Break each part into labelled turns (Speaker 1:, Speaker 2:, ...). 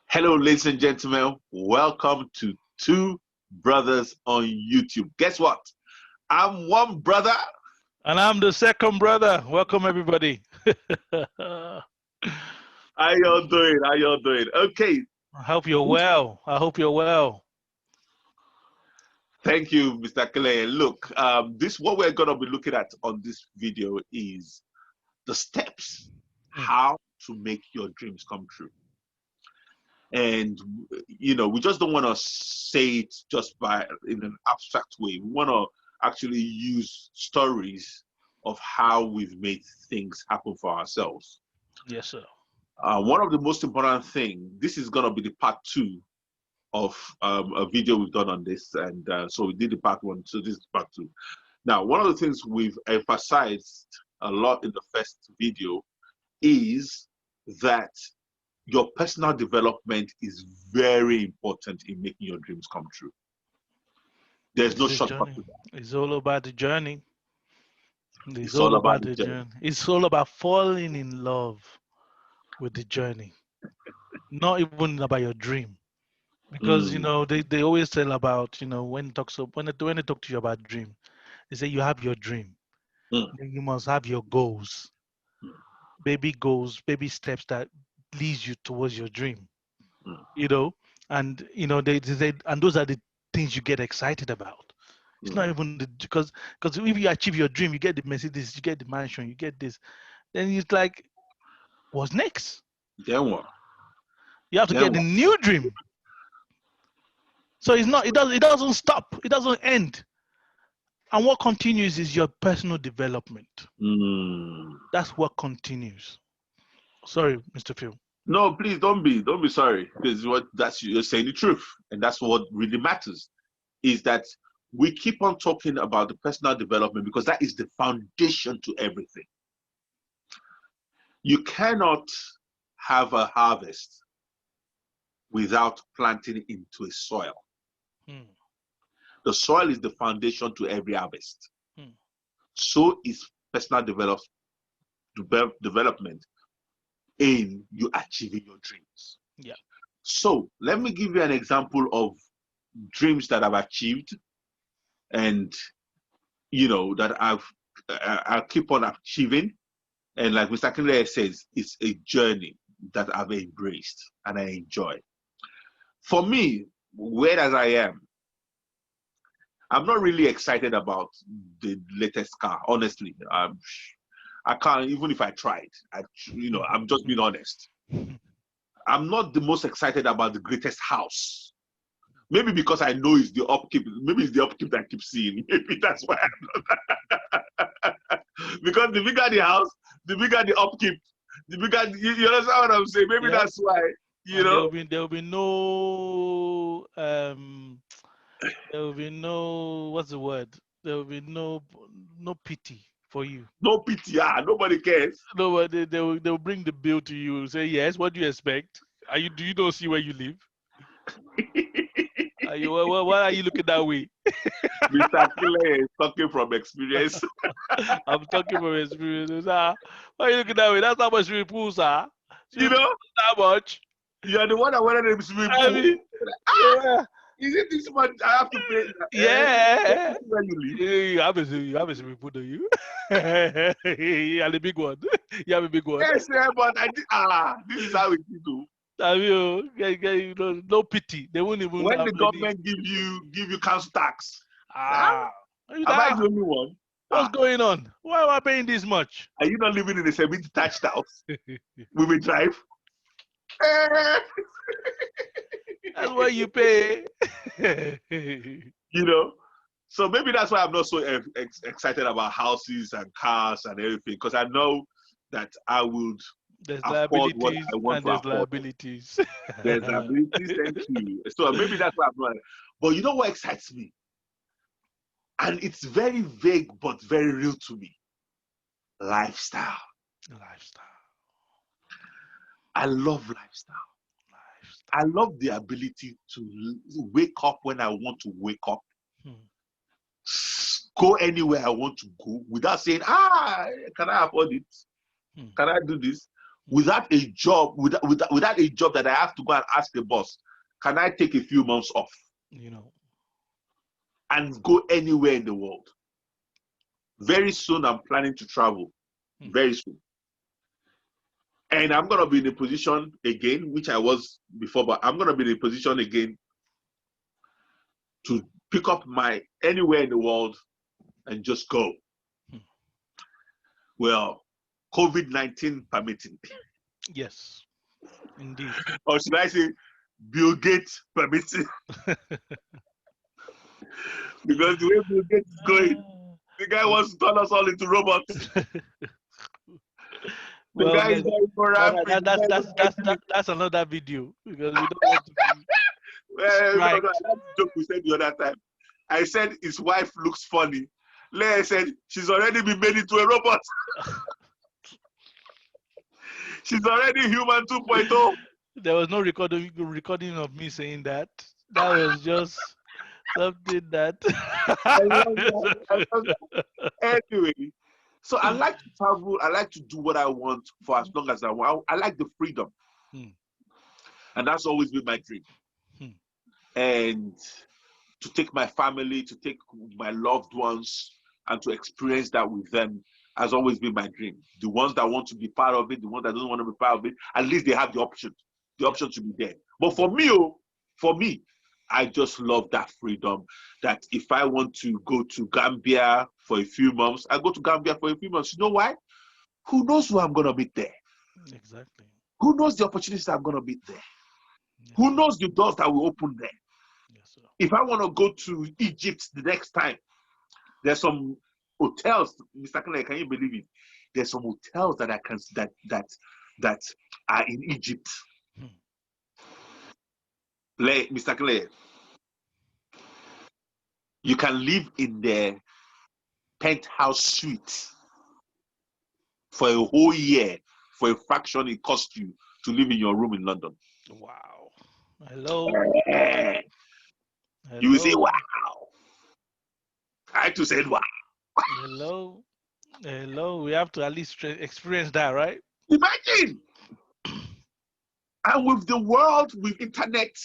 Speaker 1: Hello, ladies and gentlemen. Welcome to Two Brothers on YouTube. Guess what? I'm one brother.
Speaker 2: And I'm the second brother. Welcome, everybody.
Speaker 1: How y'all doing? How y'all doing? Okay.
Speaker 2: I hope you're well. I hope you're well.
Speaker 1: Thank you, Mr. Clay. Look, what we're going to be looking at on this video is the steps how to make your dreams come true. And, you know, we just don't want to say it just in an abstract way. We want to actually use stories of how we've made things happen for ourselves.
Speaker 2: Yes, sir.
Speaker 1: One of the most important things, this is going to be the part 2 of a video we've done on this. And so we did the part 1, so this is part 2. Now, one of the things we've emphasized a lot in the first video is that your personal development is very important in making your dreams come true. There's no shortcut to that.
Speaker 2: It's all about the journey. It's all about the journey. It's all about falling in love with the journey, not even about your dream. Because you know they always tell about, you know, when they talk to you about dream, they say you have your dream, then you must have your goals, baby steps that leads you towards your dream. You know, and you know they say, and those are the things you get excited about. It's not even because if you achieve your dream, you get the Mercedes, you get the mansion, you get this, then it's like, what's next?
Speaker 1: Then what?
Speaker 2: You have to get the new dream. So it doesn't stop. It doesn't end. And what continues is your personal development. That's what continues. Sorry, Mr. Phil.
Speaker 1: No, please don't be sorry, because you're saying the truth, and that's what really matters. Is that we keep on talking about the personal development because that is the foundation to everything. You cannot have a harvest without planting into a soil. The soil is the foundation to every harvest. So is personal development in you achieving your dreams.
Speaker 2: Yeah.
Speaker 1: So let me give you an example of dreams that I've achieved, and you know that I'll keep on achieving. And like Mr. Kinley says, it's a journey that I've embraced and I enjoy. For me, whereas I am, I'm not really excited about the latest car. Honestly, I can't, even if I tried. I'm just being honest. I'm not the most excited about the greatest house. Maybe because I know it's the upkeep. Maybe it's the upkeep that I keep seeing. Maybe that's why I'm not. Because the bigger the house, the bigger the upkeep. The bigger, you understand what I'm saying? Maybe that's why. You know,
Speaker 2: there will be no there will be no, what's the word? There will be no pity for you.
Speaker 1: No pity. Nobody cares.
Speaker 2: No, they'll bring the bill to you. Say, yes, what do you expect? Do you not see where you live? Why are you looking that way?
Speaker 1: Mr. Kile is talking from experience.
Speaker 2: I'm talking from experience. Why are you looking that way? That's how much we pull, sir.
Speaker 1: You know?
Speaker 2: That much.
Speaker 1: You're the one that wanted them to be
Speaker 2: yeah.
Speaker 1: Is it this much I have to pay?
Speaker 2: Yeah.
Speaker 1: Where you live?
Speaker 2: You have a swimming pool, do you? You have a big one. You have a big one.
Speaker 1: Yes, but this is how it is.
Speaker 2: No pity. They won't even.
Speaker 1: When the government give you council tax,
Speaker 2: am
Speaker 1: I the only one?
Speaker 2: What's going on? Why am I paying this much?
Speaker 1: Are you not living in a semi-detached house with a drive?
Speaker 2: That's why you pay.
Speaker 1: You know, so maybe that's why I'm not so excited about houses and cars and everything, because I know that I would.
Speaker 2: There's liabilities and there's liabilities.
Speaker 1: There's liabilities, thank you. So maybe that's why I'm not. But you know what excites me? And it's very vague but very real to me. Lifestyle. I love lifestyle. I love the ability to wake up when I want to wake up, go anywhere I want to go without saying, can I afford it? Can I do this? Without a job, without a job that I have to go and ask the boss, can I take a few months off? And go anywhere in the world. Very soon, I'm planning to travel. Very soon. And I'm going to be in a position again, which I was before, but I'm going to be in a position again to pick up my anywhere in the world and just go. Well, COVID-19 permitting.
Speaker 2: Yes, indeed.
Speaker 1: Or should I say, Bill Gates permitting? Because the way Bill Gates is going, the guy wants to turn us all into robots.
Speaker 2: Well, that's another video because we don't want to be
Speaker 1: that's the joke we said the other time. I said his wife looks funny. Leah said she's already been made into a robot. She's already human 2.0.
Speaker 2: There was no recording of me saying that. That was just something that.
Speaker 1: I love that. Anyway. So I like to travel. I like to do what I want for as long as I want. I like the freedom. And that's always been my dream. And to take my family, to take my loved ones, and to experience that with them has always been my dream. The ones that want to be part of it, the ones that don't want to be part of it, at least they have the option. The option to be there. But for me, I just love that freedom, that if I want to go to Gambia for a few months, I go to Gambia for a few months. You know why? Who knows who I'm going to meet there?
Speaker 2: Exactly.
Speaker 1: Who knows the opportunities I'm going to meet there? Yes. Who knows the doors that will open there? Yes, sir. If I want to go to Egypt the next time, there's some hotels, Mr. Clay, can you believe it? There's some hotels that I can that are in Egypt. Mr. Clay, you can live in the penthouse suite for a whole year for a fraction it costs you to live in your room in London.
Speaker 2: Wow. Hello.
Speaker 1: You will say, wow. I too said, wow.
Speaker 2: Hello. We have to at least experience that, right?
Speaker 1: Imagine. And with the world, with internet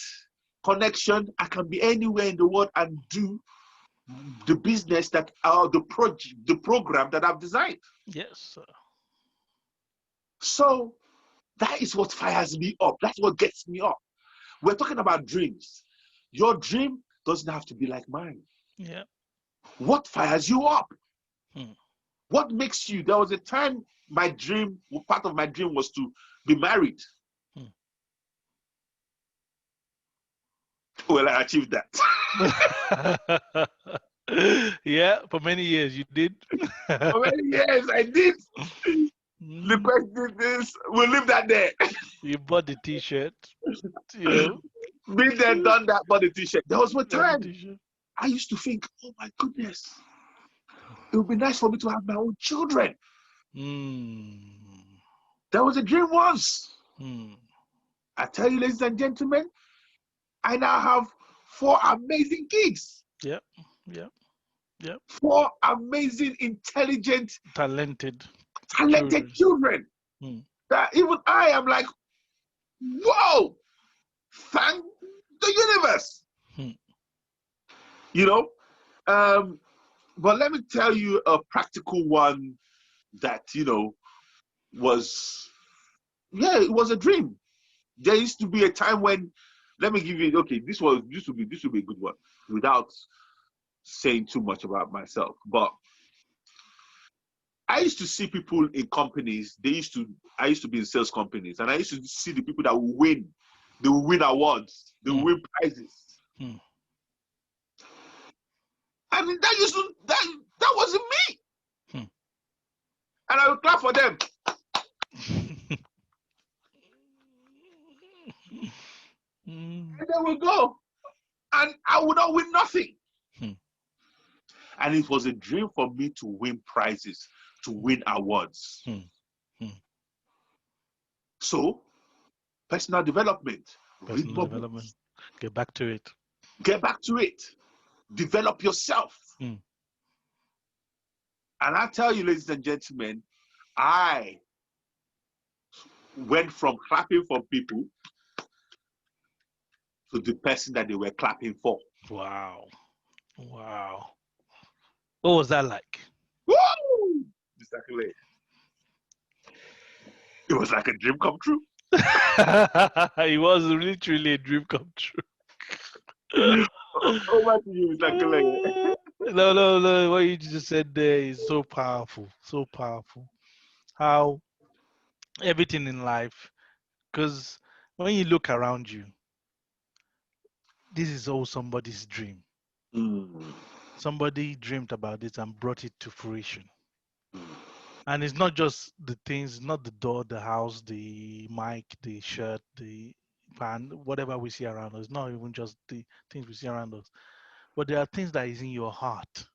Speaker 1: connection, I can be anywhere in the world and do the business that the program that I've designed.
Speaker 2: Yes, sir.
Speaker 1: So that is what fires me up. That's what gets me up. We're talking about dreams. Your dream doesn't have to be like mine.
Speaker 2: Yeah.
Speaker 1: What fires you up? What makes you? There was a time part of my dream was to be married. Well, I achieved that.
Speaker 2: Yeah, for many years you did.
Speaker 1: For many years I did. The question is, we'll leave that there.
Speaker 2: You bought the t-shirt. You know.
Speaker 1: Been there, done that, bought the t-shirt. There was one time I used to think, oh my goodness, it would be nice for me to have my own children. There was a dream once. I tell you, ladies and gentlemen, I now have 4 amazing kids.
Speaker 2: Yep.
Speaker 1: 4 amazing, intelligent,
Speaker 2: talented
Speaker 1: children. That even I am like, whoa, thank the universe. You know, but let me tell you a practical one that, you know, it was a dream. There used to be a time when, let me give you, okay, this would be a good one without saying too much about myself. But I used to see people in companies, I used to be in sales companies, and I used to see the people that will win. They will win awards, they will win prizes. I mean, that wasn't me. And I would clap for them. And they will go. And I would not win nothing. And it was a dream for me to win prizes, to win awards. So, personal development.
Speaker 2: Get back to it.
Speaker 1: Get back to it. Develop yourself. And I tell you, ladies and gentlemen, I went from clapping for people to the person that they were clapping for.
Speaker 2: Wow. Wow. What was that like?
Speaker 1: Woo! Mr. Clay. It was like a dream come true.
Speaker 2: It was literally a dream come true.
Speaker 1: Over to you, Mr. Clay.
Speaker 2: No. What you just said there is so powerful. So powerful. How everything in life, because when you look around you, this is all somebody's dream.
Speaker 1: Mm.
Speaker 2: Somebody dreamed about it and brought it to fruition. And it's not just the things, not the door, the house, the mic, the shirt, the pan, whatever we see around us. Not even just the things we see around us, but there are things that is in your heart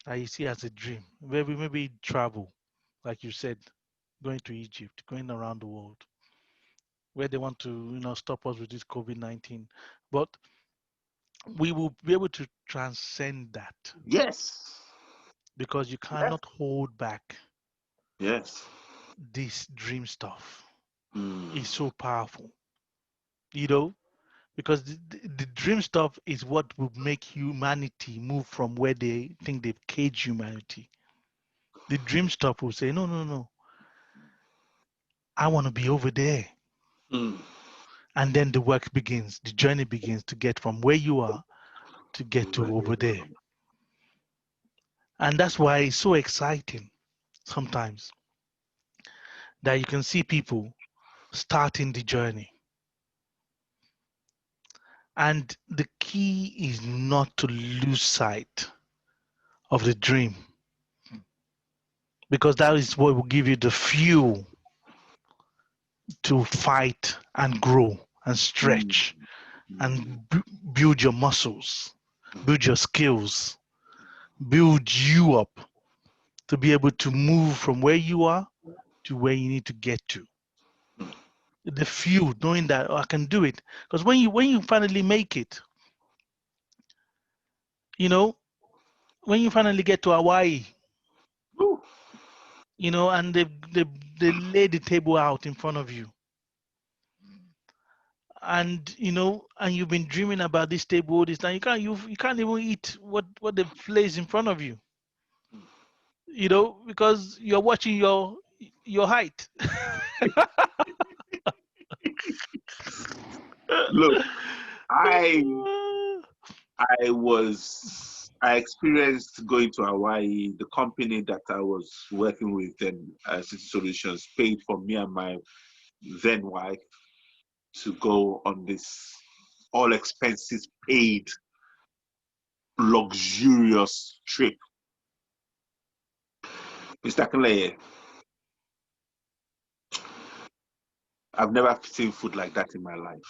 Speaker 2: that you see as a dream. Maybe travel, like you said, going to Egypt, going around the world, where they want to, stop us with this COVID-19. But we will be able to transcend that
Speaker 1: Yes.
Speaker 2: because you
Speaker 1: Yes.
Speaker 2: cannot hold back
Speaker 1: Yes.
Speaker 2: this dream stuff.
Speaker 1: Mm.
Speaker 2: It's so powerful, because the dream stuff is what will make humanity move from where they think they've caged humanity. The dream stuff will say, no, no, no, I want to be over there.
Speaker 1: Mm.
Speaker 2: And then the work begins, the journey begins to get from where you are to get to over there. And that's why it's so exciting sometimes that you can see people starting the journey. And the key is not to lose sight of the dream, because that is what will give you the fuel to fight and grow and stretch and build your muscles, build your skills, build you up to be able to move from where you are to where you need to get to. The fuel, knowing that, I can do it. Because when you finally make it, when you finally get to Hawaii,
Speaker 1: Woo.
Speaker 2: and they lay the table out in front of you, and you've been dreaming about this table all this time. You can't even eat what they place in front of you, because you're watching your height.
Speaker 1: Look, I experienced going to Hawaii. The company that I was working with then, City Solutions, paid for me and my then wife to go on this all expenses paid luxurious trip. Mr. Kaleye, I've never seen food like that in my life.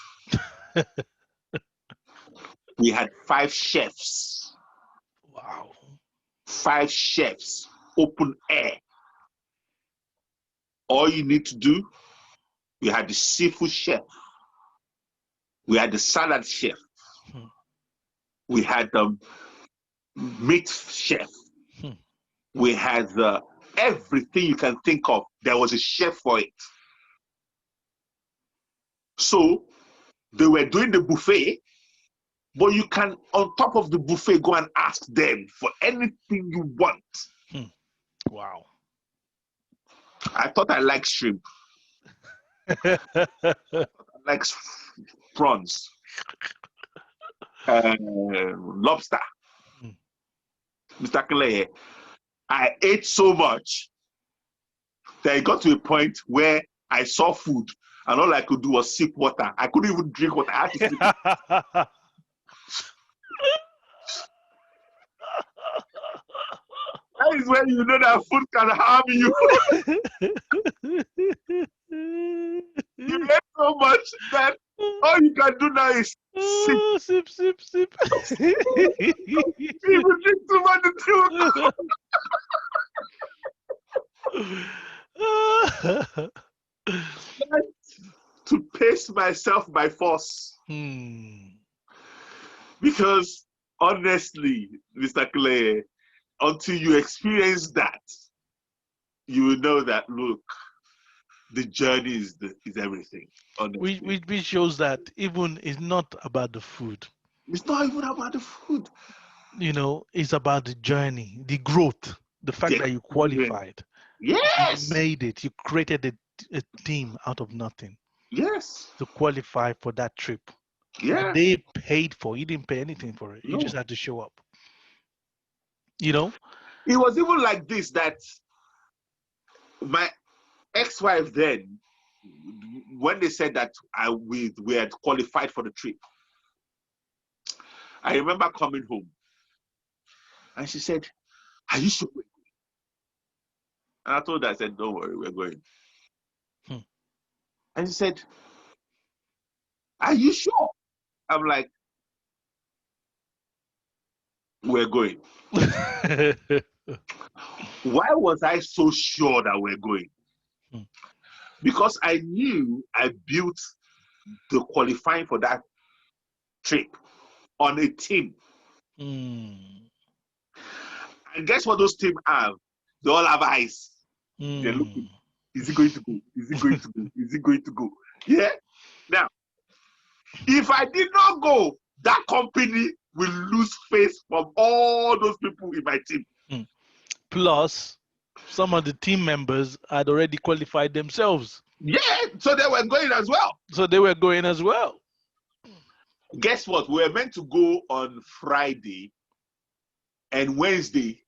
Speaker 1: We had 5 chefs.
Speaker 2: Wow.
Speaker 1: 5 chefs, open air. All you need to do, we had the seafood chef, we had the salad chef, we had the meat chef, we had everything you can think of. There was a chef for it. So they were doing the buffet, but you can, on top of the buffet, go and ask them for anything you want.
Speaker 2: Wow.
Speaker 1: I thought I liked shrimp. I like prawns, lobster. Mr. Kaleye, I ate so much that it got to a point where I saw food and all I could do was sip water. I couldn't even drink water. I had to sip. That is when you know that food can harm you. You ate so much that all you can do now is sip.
Speaker 2: Sip.
Speaker 1: People drink too much too. To pace myself by force. Because honestly, Mr. Clay, until you experience that, you will know that, look, the journey is everything, honestly.
Speaker 2: Which shows that even it's not about the food.
Speaker 1: It's not even about the food.
Speaker 2: It's about the journey, the growth, the fact
Speaker 1: The
Speaker 2: that you
Speaker 1: experience.
Speaker 2: qualified, you
Speaker 1: Yes.
Speaker 2: made it, you created a team out of nothing
Speaker 1: Yes.
Speaker 2: to qualify for that trip that
Speaker 1: Yeah.
Speaker 2: they paid for. You didn't pay anything for it. You
Speaker 1: No.
Speaker 2: just had to show up. You know?
Speaker 1: It was even like this, that my ex-wife then, when they said that we had qualified for the trip, I remember coming home and she said, "Are you sure?" And I told her, I said, "Don't worry, we're going."
Speaker 2: Hmm.
Speaker 1: And she said, "Are you sure?" I'm like, "We're going." Why was I so sure that we're going?
Speaker 2: Hmm.
Speaker 1: Because I knew I built the qualifying for that trip on a team.
Speaker 2: Hmm.
Speaker 1: And guess what those teams have? They all have eyes. They're looking.
Speaker 2: Hmm.
Speaker 1: Is it going to go? Is it going to go? Is it going to go? Yeah. Now, if I did not go, that company will lose face from all those people in my team.
Speaker 2: Hmm. Plus, some of the team members had already qualified themselves.
Speaker 1: Yeah, so they were going as well.
Speaker 2: So they were going as well.
Speaker 1: Guess what? We were meant to go on Friday, and Wednesday,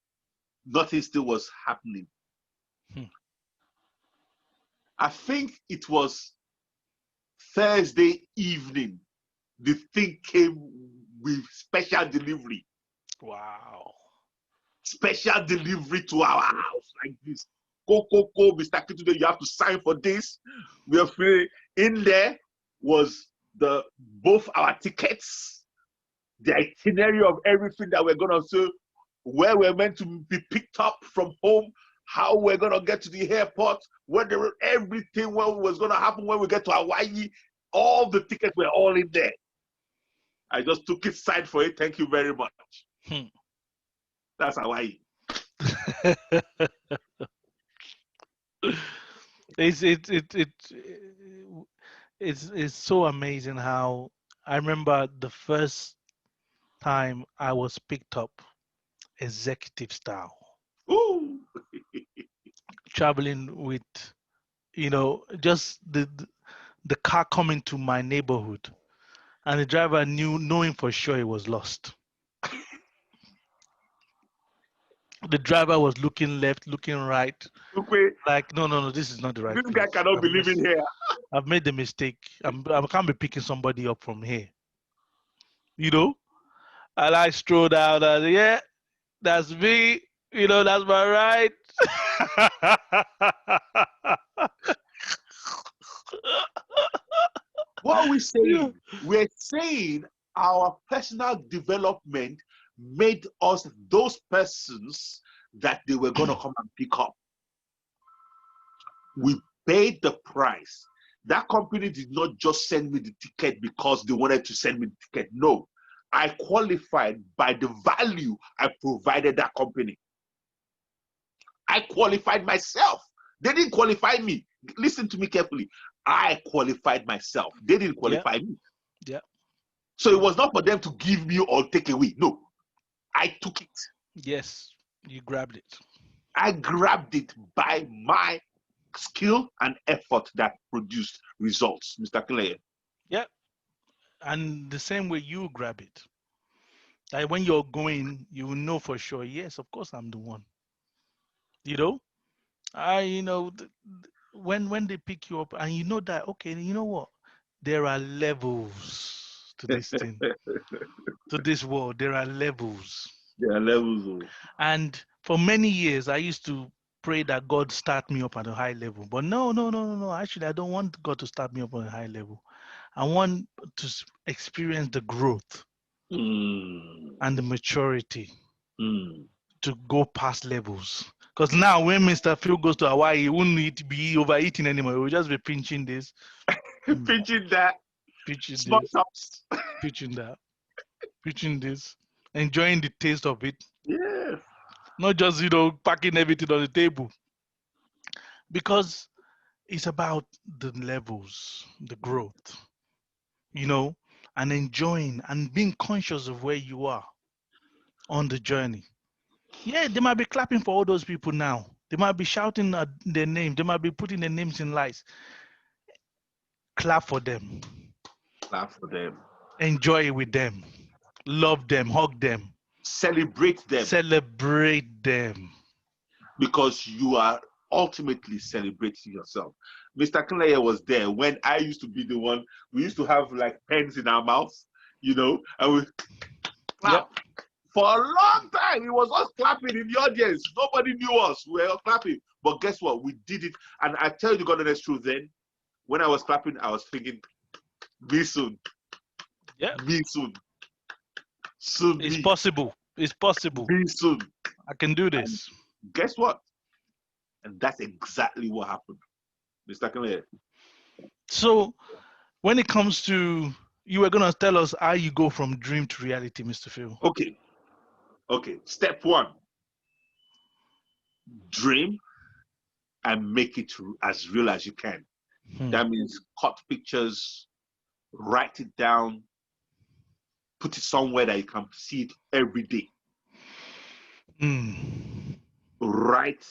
Speaker 1: nothing still was happening.
Speaker 2: Hmm.
Speaker 1: I think it was Thursday evening. The thing came with special delivery.
Speaker 2: Wow.
Speaker 1: Special delivery to our house like this. Go, Mr. Kitude, you have to sign for this. We are free. In there was both our tickets, the itinerary of everything that we're gonna do, where we're meant to be picked up from home, how we're gonna get to the airport, everything, what was gonna happen when we get to Hawaii. All the tickets were all in there. I just took it, signed for it. Thank you very much.
Speaker 2: Hmm.
Speaker 1: That's Hawaii.
Speaker 2: It's so amazing how I remember the first time I was picked up executive style,
Speaker 1: Ooh.
Speaker 2: traveling with just the car coming to my neighborhood, and the driver knowing for sure he was lost. The driver was looking left, looking right,
Speaker 1: Okay.
Speaker 2: like no, this is not the right
Speaker 1: This guy
Speaker 2: place.
Speaker 1: cannot be living here.
Speaker 2: I've made the mistake. I can't be picking somebody up from here, you know. And I strolled out and yeah, that's me. That's my right.
Speaker 1: What are we
Speaker 2: Yeah.
Speaker 1: saying? We're saying our personal development made us those persons that they were going to come and pick up. We paid the price. That company did not just send me the ticket because they wanted to send me the ticket. No, I qualified by the value I provided that company. I qualified myself. They didn't qualify me. Listen to me carefully. I qualified myself. They didn't
Speaker 2: Yeah.
Speaker 1: qualify me.
Speaker 2: Yeah.
Speaker 1: So it was not for them to give me or take away. No, I took it.
Speaker 2: Yes, you grabbed it.
Speaker 1: I grabbed it by my skill and effort that produced results, Mr. Clay.
Speaker 2: Yeah. And the same way you grab it. Like when you're going, you know for sure, yes, of course I'm the one. You know? When they pick you up and you know that, okay, you know what? There are levels to this thing, to this world. There are levels.
Speaker 1: There are levels. Oh.
Speaker 2: And for many years, I used to pray that God start me up at a high level. But no, no, no, no, no. Actually, I don't want God to start me up on a high level. I want to experience the growth and the maturity to go past levels. Because now, when Mr. Phil goes to Hawaii, he won't need to be overeating anymore. He will just be pinching this,
Speaker 1: Pitching that,
Speaker 2: pinching
Speaker 1: small
Speaker 2: this,
Speaker 1: tops.
Speaker 2: pinching that, pinching this, enjoying the taste of it.
Speaker 1: Yes.
Speaker 2: Not just, packing everything on the table. Because it's about the levels, the growth, and enjoying and being conscious of where you are on the journey. Yeah, they might be clapping for all those people now. They might be shouting their names. They might be putting their names in lights. Clap for them.
Speaker 1: Clap for them.
Speaker 2: Enjoy it with them. Love them. Hug them.
Speaker 1: Celebrate them.
Speaker 2: Celebrate them.
Speaker 1: Because you are ultimately celebrating yourself. Mr. Kinleye was there when I used to be the one. We used to have like pens in our mouths, and we clap. Yep. For a long time, it was us clapping in the audience. Nobody knew us. We were clapping. But guess what? We did it. And I tell you the God honest truth then, when I was clapping, I was thinking, me soon.
Speaker 2: Yeah.
Speaker 1: Me soon. Soon.
Speaker 2: It's possible. It's possible.
Speaker 1: Me soon.
Speaker 2: I can do this.
Speaker 1: And guess what? And that's exactly what happened. Mr. Kinleye.
Speaker 2: So when it comes to, you were going to tell us how you go from dream to reality, Mr. Phil.
Speaker 1: Okay. Step one, dream and make it as real as you can. That means cut pictures, write it down, put it somewhere that you can see it every day. Write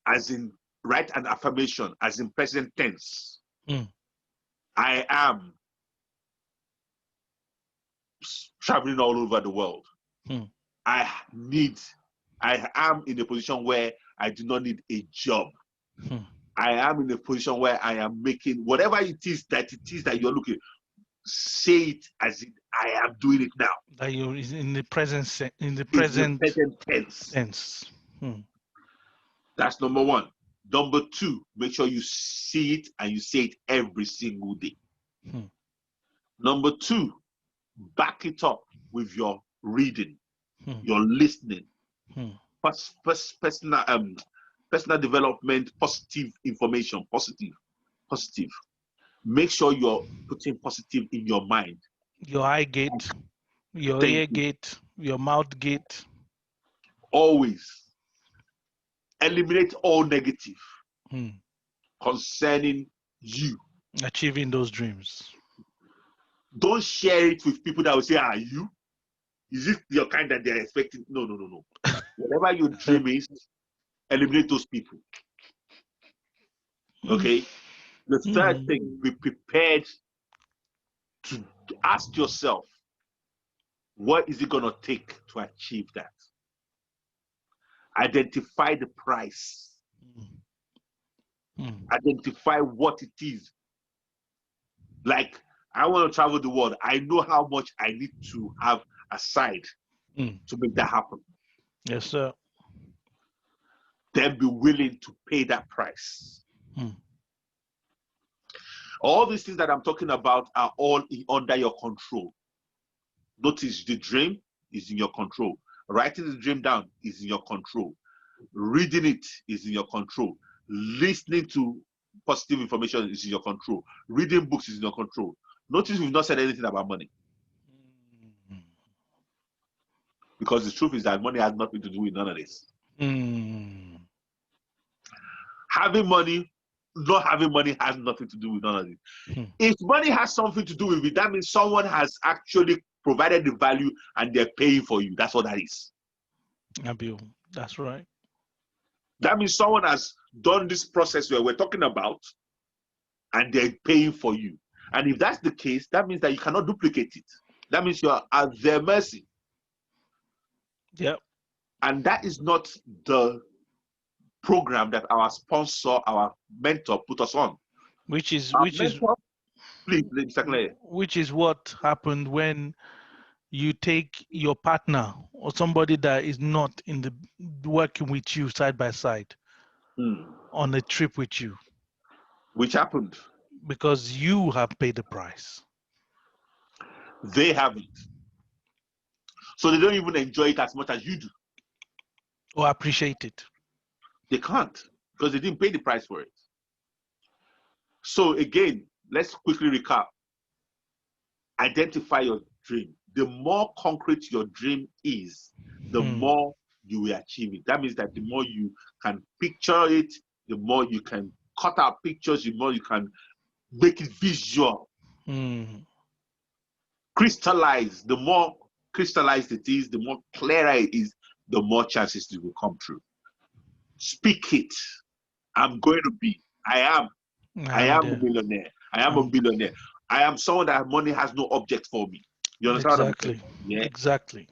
Speaker 1: an affirmation as in present tense. I am traveling all over the world. I am in a position where I do not need a job. I am in a position where I am making whatever it is that you're looking. Say it as if I am doing it now.
Speaker 2: That you're in the present tense.
Speaker 1: That's number one. Number two, make sure you see it and you say it every single day. Number two, back it up with your reading, your listening, personal development, positive information, positive. Make sure you're putting positive in your mind.
Speaker 2: Your eye gate, your ear gate, your mouth gate.
Speaker 1: Always eliminate all negative concerning you
Speaker 2: achieving those dreams.
Speaker 1: Don't share it with people that will say, "Are you? Is it your kind that they're expecting?" No. Whatever your dream is, eliminate those people. Okay. The third thing, be prepared to ask yourself, what is it going to take to achieve that? Identify the price. Identify what it is. Like, I want to travel the world. I know how much I need to have aside to make that happen.
Speaker 2: Yes, sir.
Speaker 1: Then be willing to pay that price. All these things that I'm talking about are all under your control. Notice the dream is in your control. Writing the dream down is in your control. Reading it is in your control. Listening to positive information is in your control. Reading books is in your control. Notice we've not said anything about money. Because the truth is that money has nothing to do with none of this. Having money, not having money has nothing to do with none of it. If money has something to do with it, that means someone has actually provided the value and they're paying for you. That's what that is.
Speaker 2: Abiel, that's right.
Speaker 1: That means someone has done this process where we're talking about and they're paying for you. And if that's the case, that means that you cannot duplicate it. That means you are at their mercy.
Speaker 2: Yep.
Speaker 1: And that is not the program that our sponsor, our mentor put us on.
Speaker 2: Which is what happened when you take your partner or somebody that is not in the working with you side by side on a trip with you.
Speaker 1: Which happened?
Speaker 2: Because you have paid the price.
Speaker 1: They haven't. So they don't even enjoy it as much as you do.
Speaker 2: Or appreciate it.
Speaker 1: They can't because they didn't pay the price for it. So again, let's quickly recap. Identify your dream. The more concrete your dream is, the more you will achieve it. That means that the more you can picture it, the more you can cut out pictures, the more you can make it visual. Crystallize. The more crystallized it is, the more clearer it is, the more chances it will come true. Speak it. I'm going to be. I am a millionaire. I am a billionaire. I am someone that money has no object for me. You understand
Speaker 2: exactly.
Speaker 1: what I'm saying? Yeah.
Speaker 2: Exactly.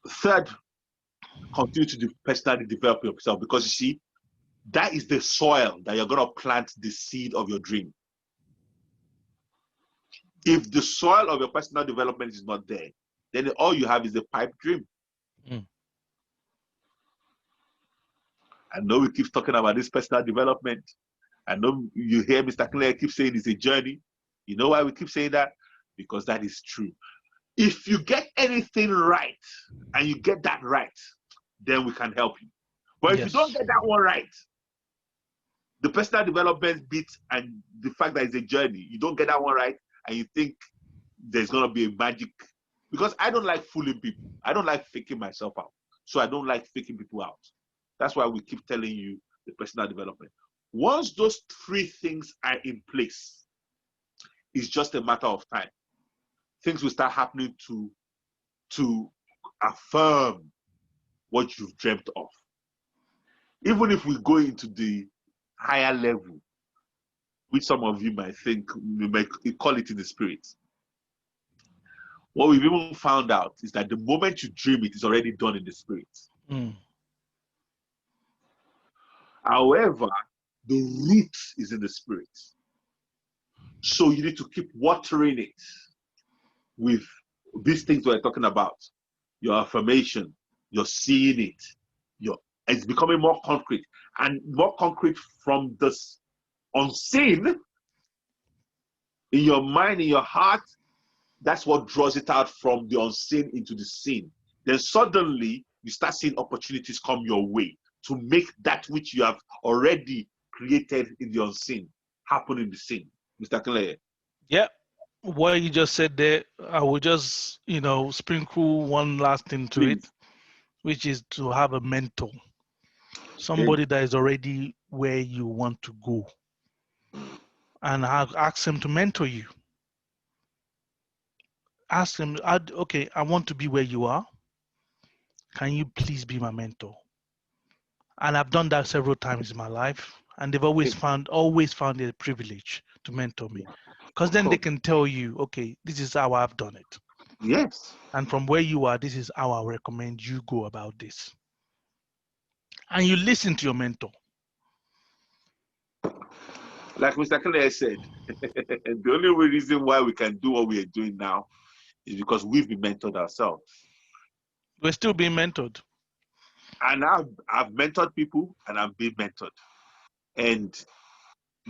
Speaker 1: Third, continue to personally develop yourself, because you see, that is the soil that you're going to plant the seed of your dream. If the soil of your personal development is not there, then all you have is a pipe dream. I know we keep talking about this personal development. I know you hear Mr. Claire keep saying it's a journey. You know why we keep saying that? Because that is true. If you get anything right and you get that right, then we can help you. But if you don't get that one right, the personal development bit and the fact that it's a journey, you don't get that one right and you think there's going to be a magic. Because I don't like fooling people. I don't like faking myself out. So I don't like faking people out. That's why we keep telling you the personal development. Once those three things are in place, it's just a matter of time. Things will start happening to affirm what you've dreamt of. Even if we go into the higher level, which some of you might think, we might call it in the spirit. What we've even found out is that the moment you dream it, it's already done in the spirit. However, the root is in the spirit. So you need to keep watering it with these things we're talking about. Your affirmation, you're seeing it, it's becoming more concrete, and more concrete from this unseen in your mind, in your heart. That's what draws it out from the unseen into the seen. Then suddenly you start seeing opportunities come your way to make that which you have already created in the unseen happen in the seen. Mr. Clay.
Speaker 2: Yeah. What you just said there, I will just, sprinkle one last thing to it, which is to have a mentor. Somebody that is already where you want to go. And ask him to mentor you. Ask him, okay, I want to be where you are. Can you please be my mentor? And I've done that several times in my life. And they've always found it a privilege to mentor me. Because then they can tell you, okay, this is how I've done it.
Speaker 1: Yes.
Speaker 2: And from where you are, this is how I recommend you go about this. And you listen to your mentor.
Speaker 1: Like Mr. Clay said, the only reason why we can do what we are doing now is because we've been mentored ourselves.
Speaker 2: We're still being mentored.
Speaker 1: And I've mentored people and I've been mentored. And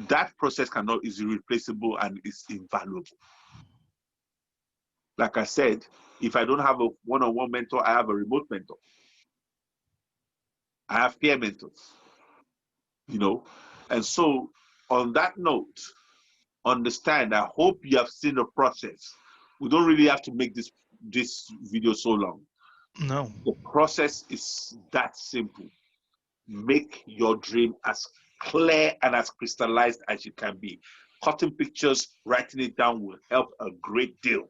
Speaker 1: that process is irreplaceable and is invaluable. Like I said, if I don't have a one-on-one mentor, I have a remote mentor. I have peer mentors, And so on that note, understand, I hope you have seen the process. We don't really have to make this video so long.
Speaker 2: No.
Speaker 1: The process is that simple. Make your dream as clear and as crystallized as it can be. Cutting pictures, writing it down will help a great deal.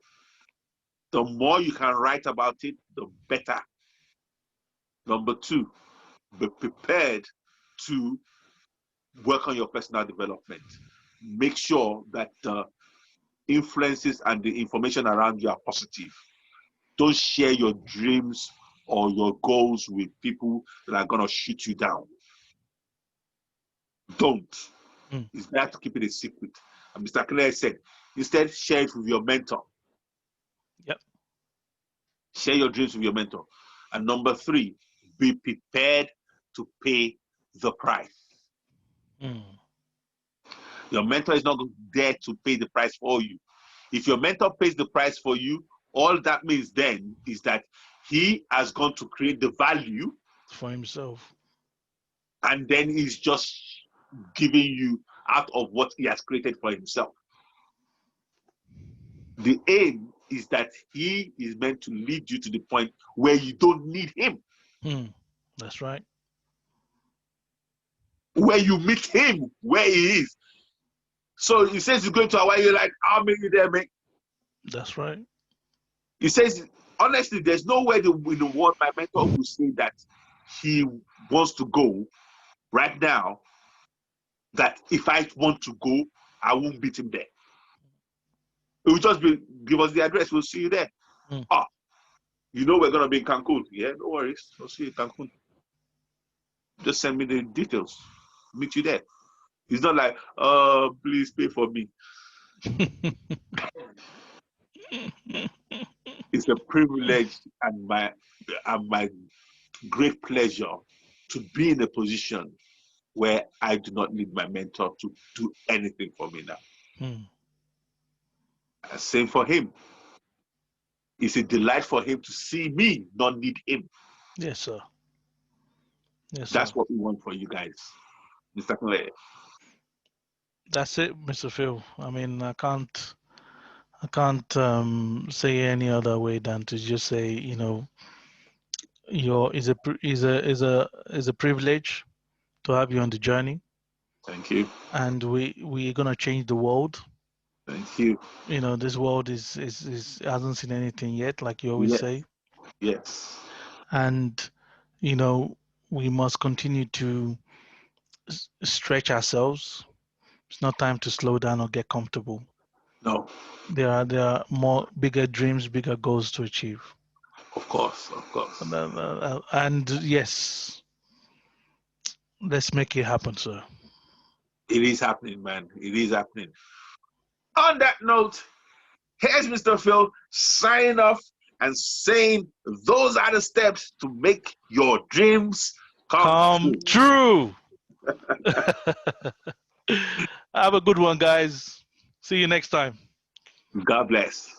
Speaker 1: The more you can write about it, the better. Number two, be prepared to work on your personal development. Make sure that the influences and the information around you are positive. Don't share your dreams or your goals with people that are going to shoot you down. Don't. It's better to keep it a secret. And Mr. Claire said, instead, share it with your mentor.
Speaker 2: Yep.
Speaker 1: Share your dreams with your mentor. And number three, be prepared to pay the price. Your mentor is not there to pay the price for you. If your mentor pays the price for you, all that means then is that he has gone to create the value
Speaker 2: for himself.
Speaker 1: And then he's just giving you out of what he has created for himself. The aim is that he is meant to lead you to the point where you don't need him.
Speaker 2: That's right.
Speaker 1: Where you meet him where he is. So he says he's going to Hawaii, you're like, how many there, mate?
Speaker 2: That's right.
Speaker 1: He says, honestly, there's nowhere in the world my mentor will say that he wants to go right now, that if I want to go, I won't beat him there. It will just be, give us the address, we'll see you there. You know we're going to be in Cancun. Yeah, no worries. We'll see you in Cancun. Just send me the details. Meet you there. It's not like, please pay for me. It's a privilege and my great pleasure to be in a position where I do not need my mentor to do anything for me now. Same for him. It's a delight for him to see me not need him.
Speaker 2: Yes, sir. Yes,
Speaker 1: That's
Speaker 2: sir.
Speaker 1: what we want for you guys. Mr. Clay.
Speaker 2: That's it, Mr. Phil. I mean, I can't say any other way than to just say, you know, is a privilege to have you on the journey.
Speaker 1: Thank you.
Speaker 2: And we're gonna change the world.
Speaker 1: Thank you.
Speaker 2: You know, this world is hasn't seen anything yet, like you always say.
Speaker 1: Yes.
Speaker 2: And you know, we must continue to stretch ourselves. It's not time to slow down or get comfortable.
Speaker 1: No.
Speaker 2: There are more bigger dreams, bigger goals to achieve.
Speaker 1: Of course.
Speaker 2: And yes, let's make it happen, sir.
Speaker 1: It is happening, man. It is happening. On that note, here's Mr. Phil signing off and saying those are the steps to make your dreams come
Speaker 2: true. Have a good one, guys. See you next time.
Speaker 1: God bless.